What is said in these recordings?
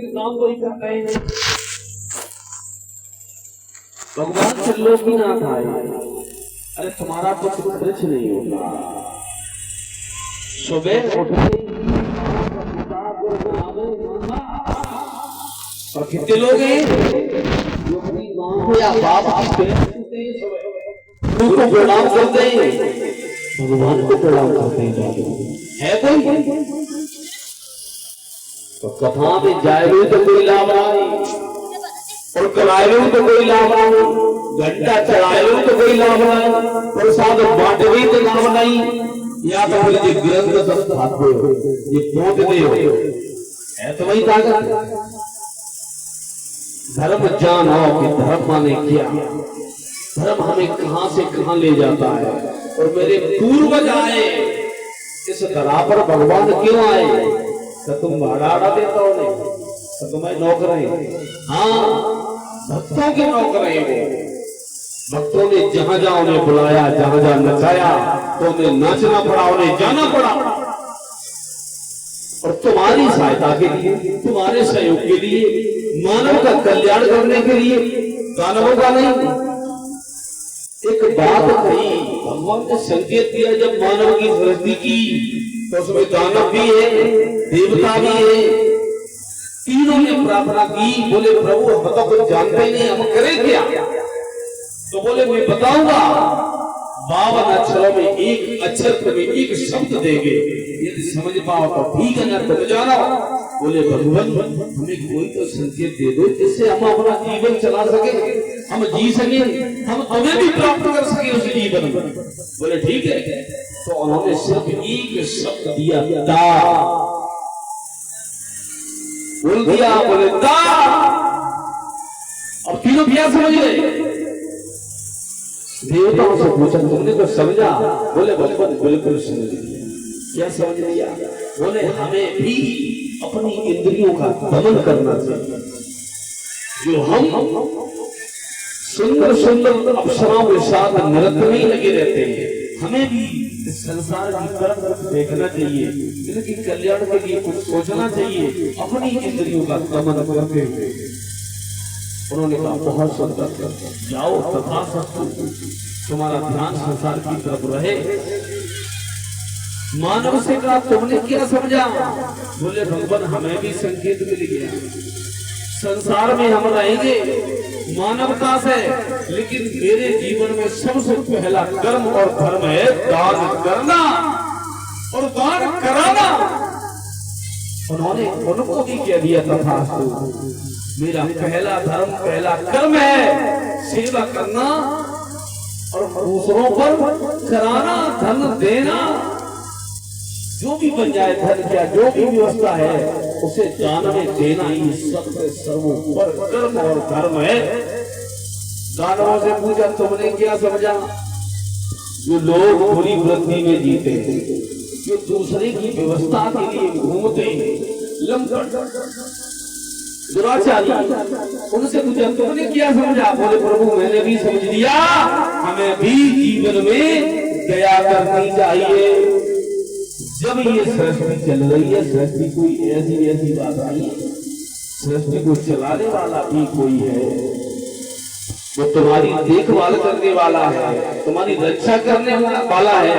काम कोई कर रहे हैं। भगवान से लोग भी ना खाए। अरे तुम्हारा तो कुछ नहीं होता। सुबह उठते और कितने लोग हैं जो अपनी माँ या बाप को प्रणाम करते हैं, भगवान को प्रणाम करते हैं। है कोई तो कथा में जाए तो कोई लाभ नहीं, और कराए तो कोई लाभ नहीं, घंटा चढ़ाए तो कोई लाभ नहीं, प्रसाद बांटे तो लाभ नहीं। या तो बोले जी ग्रंथ सब खाते हो, ये पहुंचते हो, है तो वही ताकत। धर्म जानो कि धर्म माने क्या, धर्म हमें कहां से कहां ले जाता है। और मेरे पूर्वज आए इस धरा पर, भगवान क्यों आए? तो तुम भाड़ा देता हो नहीं, तो तुम्हें नौकर है। हाँ, भक्तों के नौकर है वो। भक्तों ने जहां जहां उन्हें बुलाया, जहां जहां नचाया, तो उन्हें नाचना पड़ा, उन्हें जाना पड़ा। और तुम्हारी सहायता के लिए, तुम्हारे सहयोग के लिए, मानव का कल्याण करने के लिए, दानवों का नहीं। एक बात कही, भगवान ने संकेत दिया, जब मानव की सृष्टि की तो उसमें दानव भी है, देवता भी है। तीनों ने प्रार्थना की, बोले प्रभु हम तो कुछ जानते ही नहीं, हम करें क्या? तो बोले मैं बताऊंगा, 52 अक्षरों में एक अक्षर में एक शब्द देंगे, यदि समझ पाओ तो ठीक है, ना तो जाना। बोले भगवान हमें कोई तो संकेत दे दो जिससे हम अपना जीवन चला सके, हम जी सके, हम तुम्हें भी प्राप्त कर सके उस जीवन। बोले ठीक है। तो उन्होंने सिर्फ एक शब्द दिया, दा। बोल दिया, बोले दा। अब तीनों क्या समझ गए? देवताओं से पूछा तुमने तो समझा? बोले भगवान बिल्कुल समझ लिया। क्या समझ लिया? बोले हमें भी अपनी इंद्रियों का दमन करना चाहिए। जो हम सुंदर सुंदर अप्सराओं के साथ नृत्य में लगे रहते हैं, हमें भी इस संसार की तरफ देखना चाहिए, इनके कल्याण के लिए कुछ सोचना चाहिए, अपनी इंद्रियों का दमन करते हुए। उन्होंने कहा बहुत सुंदर, जाओ तथास्तु, तुम्हारा ध्यान संसार की तरफ रहे। मानव से कहा तुमने क्या समझा? बोले भगवान हमें भी संकेत मिल गया, संसार में हम रहेंगे मानवता से, लेकिन मेरे जीवन में सबसे पहला कर्म और धर्म है दान करना और दान कराना। उन्होंने उनको भी कह दिया तथास्तु, मेरा पहला धर्म पहला कर्म है सेवा करना और दूसरों पर कराना, धन देना। जो भी बन जाए धन क्या, जो भी व्यवस्था है उसे दान में देना ही सबसे सर्वोपरि कर्म और धर्म है। दानवों से पूछा तुमने क्या समझा? जो लोग बुरी वृत्ति में जीते हैं, जो दूसरे की व्यवस्था के लिए घूमते हैं, दुराचारी, उनसे पूछा तुमने क्या समझा? बोले प्रभु मैंने भी समझ लिया, हमें भी जीवन में दया करनी चाहिए। जब ये सृष्टि चल रही है, सृष्टि कोई ऐसी बात नहीं है, सृष्टि को चलाने वाला भी कोई है, वो तुम्हारी देखभाल करने वाला है, तुम्हारी रक्षा करने वाला है।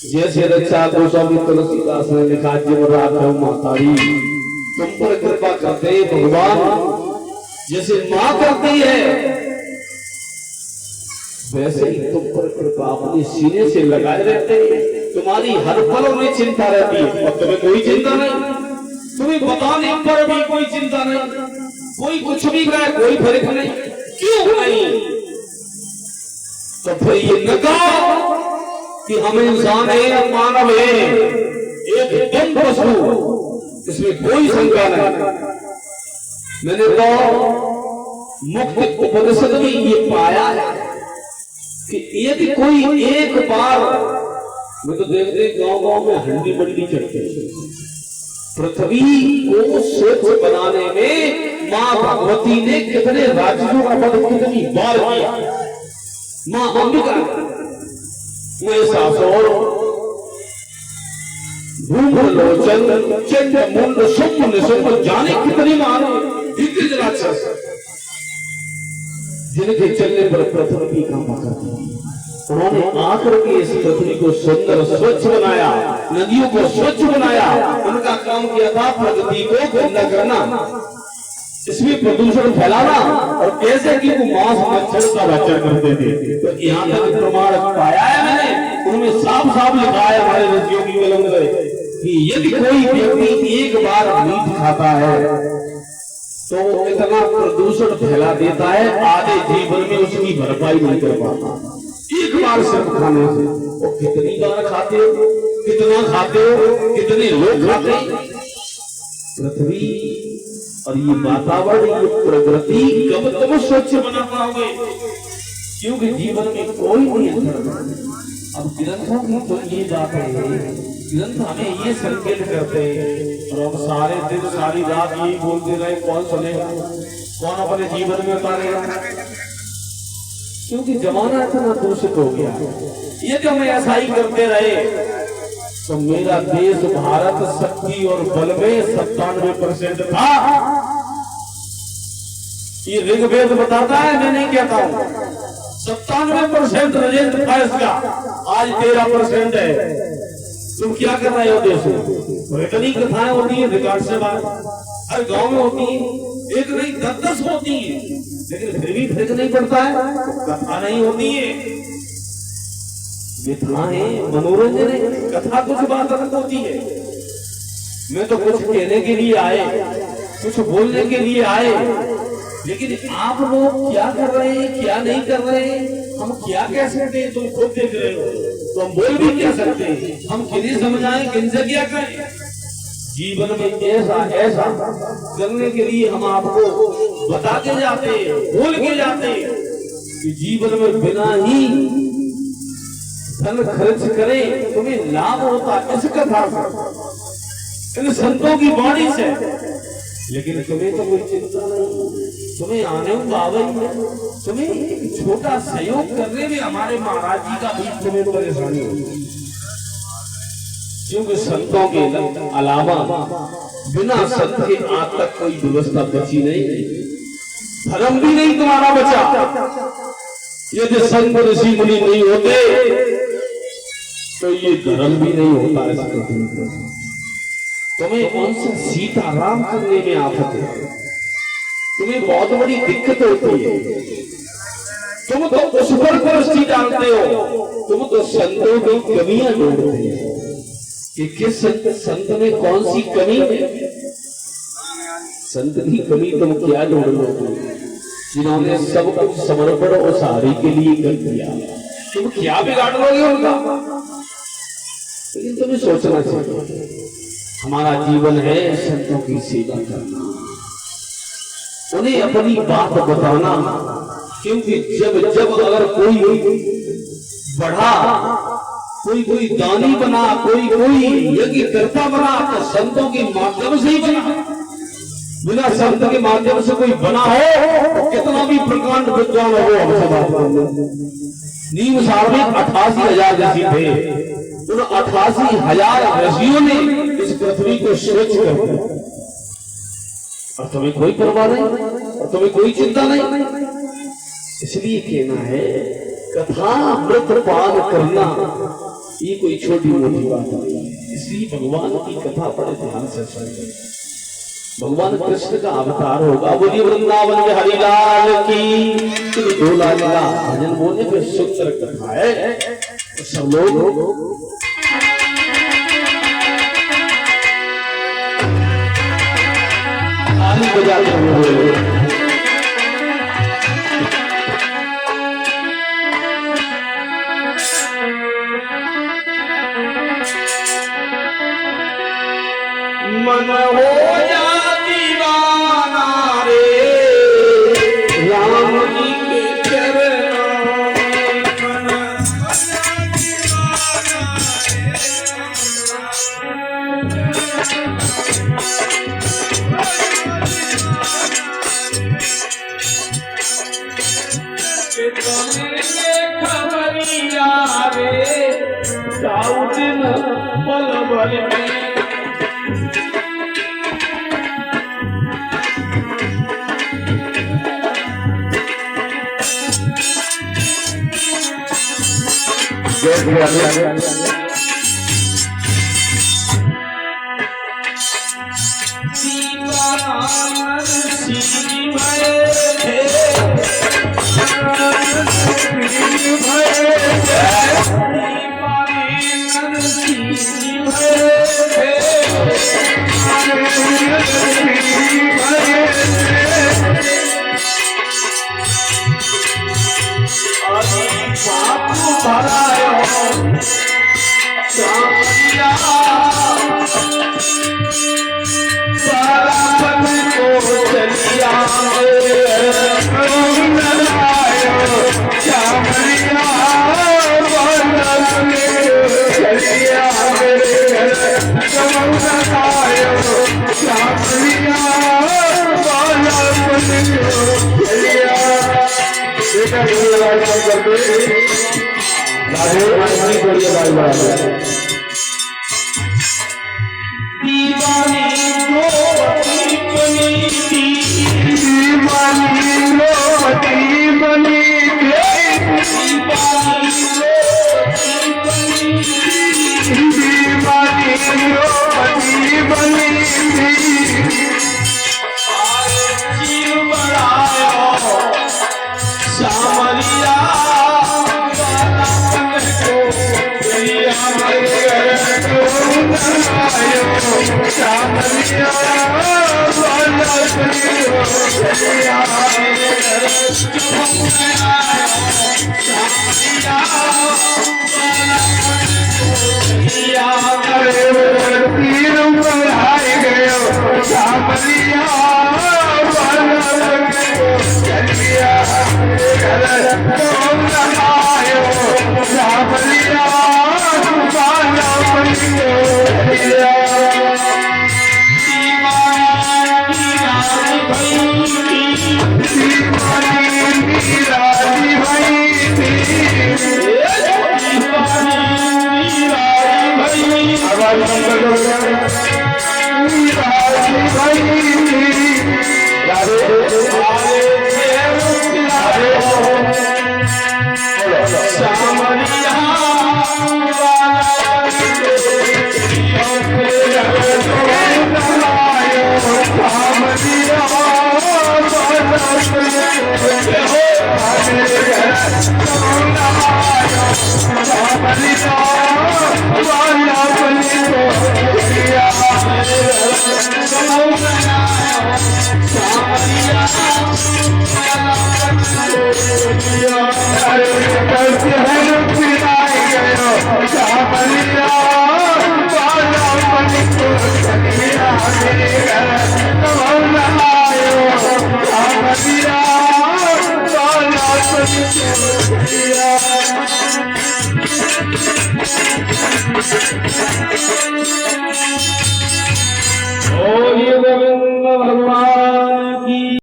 जैसे रक्षा गोस्वामी तुलसीदास ने लिखा, जीव राघव मातारी तुम पर कृपा करते भगवान, जैसे माँ करती है वैसे ही तुम पर कृपा अपने सीने से लगाए रहते हैं। तुम्हारी हर पल उन्हें चिंता रहती है और तुम्हें कोई चिंता नहीं, तुम्हें बताने पर भी कोई चिंता नहीं, कोई कुछ भी करे कोई फर्क नहीं। क्यों नहीं? तो फिर ये न कहो कि हम इंसान है, मानव है, एकदम पशु, इसमें कोई शंका नहीं। मैंने तो मुक्त उपनिषद में ये पाया है कि यदि कोई एक बार, मैं तो देखते गांव-गांव में हंडी बंडी चढ़ते हैं, पृथ्वी को स्वच्छ बनाने में माँ भगवती ने कितने राक्षसों का वध कितनी बार किया। माँ अंबिका, महिषासुर, धूम्रलोचन चंड मुंड शुंभ निशुंभ जाने कितनी मानो दिग्गज राक्षस जिनके चलने पर पृथ्वी की कंपा करती है। उन्होंने आकर के इस पृथ्वी को सुंदर स्वच्छ बनाया, नदियों को स्वच्छ बनाया। उनका काम किया था प्रगति को गंदा करना, इसमें प्रदूषण फैलाना और कैसे कि वो मांस मच्छर का भक्षण करते थे। तो यहाँ तक प्रमाण पाया है मैंने, उनमें साफ साफ लिखा है हमारे ऋषियों की कलम से कि यदि कोई व्यक्ति एक बार मीट खाता है तो वो इतना प्रदूषण फैला देता है, आधे जीवन में उसकी भरपाई नहीं कर पाता। एक बार सिर्फ खाने से वो कितनी बार खाते हो, कितना खाते हो, कितने लोग खाते हैं। पृथ्वी और ये वातावरण, ये प्रकृति कब तुम स्वच्छ बना पाओगे, क्योंकि जीवन में कोई नियंत्रण नहीं। अब ग्रंथों की तो ये बात है, ग्रंथ हमें ये संकेत करते हैं और हम सारे दिन सारी रात यही बोलते रहे, कौन सुनेगा, कौन अपने जीवन में उतारेगा, क्योंकि जमाना इतना दूषित हो गया। यदि हम ऐसा ही करते रहे तो मेरा देश भारत शक्ति और बल में 97% था। ये ऋग्वेद बताता है, मैं नहीं कहता हूं। 97% राजेंद्र फैज का, आज 13% है। तुम क्या कर रहे हो देश में? इतनी कथाएं होती है रिकॉर्ड से बाहर, हर गांव में होती है, एक नहीं 10-10 होती है, लेकिन फिर भी फर्क नहीं पड़ता है। कथा नहीं होती है, मिथ्या है, मनोरंजन है, कथा कुछ बात अलग होती है। मैं तो कुछ कहने के लिए आए, कुछ बोलने के लिए आए, लेकिन आप लोग क्या कर रहे हैं, क्या नहीं कर रहे हैं, हम क्या कह सकते हैं, तुम खुद देख रहे हो। तो हम बोल भी क्या सकते हैं, हम किन्हें समझाएं, किनसे क्या करें। जीवन में ऐसा ऐसा करने के लिए हम आपको बता के जाते हैं, बोल के जाते हैं कि जीवन में बिना ही धन खर्च करें तुम्हें लाभ होता, इस कथा से, इन संतों की वाणी से। लेकिन तुम्हें तो कोई चिंता नहीं, तुम्हें आने बाबा ही, तुम्हें एक छोटा सहयोग करने में हमारे महाराज जी का भी तुम्हें परेशानी होगी, क्योंकि संतों के अलावा बिना संत के आज तक कोई व्यवस्था बची नहीं, धर्म भी नहीं तुम्हारा बचा। यदि संत ऋषि मुनि नहीं होते तो ये धर्म भी नहीं होता इस पृथ्वी पर। तुम्हें उनसे सीताराम करने में आफत है, तुम्हें बहुत बड़ी दिक्कत होती है, तुम तो उस पर दृष्टि डालते हो, तुम तो संतों की कमियां ढूंढते हो कि किस संत में कौन सी कमी है। संत की कमी तुम क्या ढूंढ लोगे, जिन्होंने सब कुछ समर्पण और सहारे के लिए कर दिया, तुम क्या बिगाड़ लोगे उनका। लेकिन तुम्हें सोचना चाहिए, हमारा जीवन है संतों की सेवा करना, उन्हें अपनी बात बताना, क्योंकि जब जब अगर कोई बढ़ा, कोई दानी बना, कोई यज्ञ करता बना, तो संतों के माध्यम से ही बना। बिना संत के माध्यम से कोई बना हो तो कितना भी प्रकांड विद्वान हो, हमसे बात कर। नीम साहब में 88,000 ऋषि थे, उन 88,000 ऋषियों ने इस पृथ्वी को स्वच्छ कर दिया, और तुम्हें कोई परवाह नहीं, और तुम्हें कोई चिंता नहीं। इसलिए कहना है, कथा अमृत पान करना ये कोई छोटी मोटी बात नहीं है। इसलिए भगवान की कथा बड़े ध्यान से सुनिए। भगवान कृष्ण का अवतार होगा, बोलिए वृंदावन में हरिलाल की। डोला लीला भजन बोलने पे सुंदर कथा है, तो सब लोग ताली बजाते हुए मन हो जा दीवाना रे राम जी के चरणों में, मन हो जा दीवाना रे Hare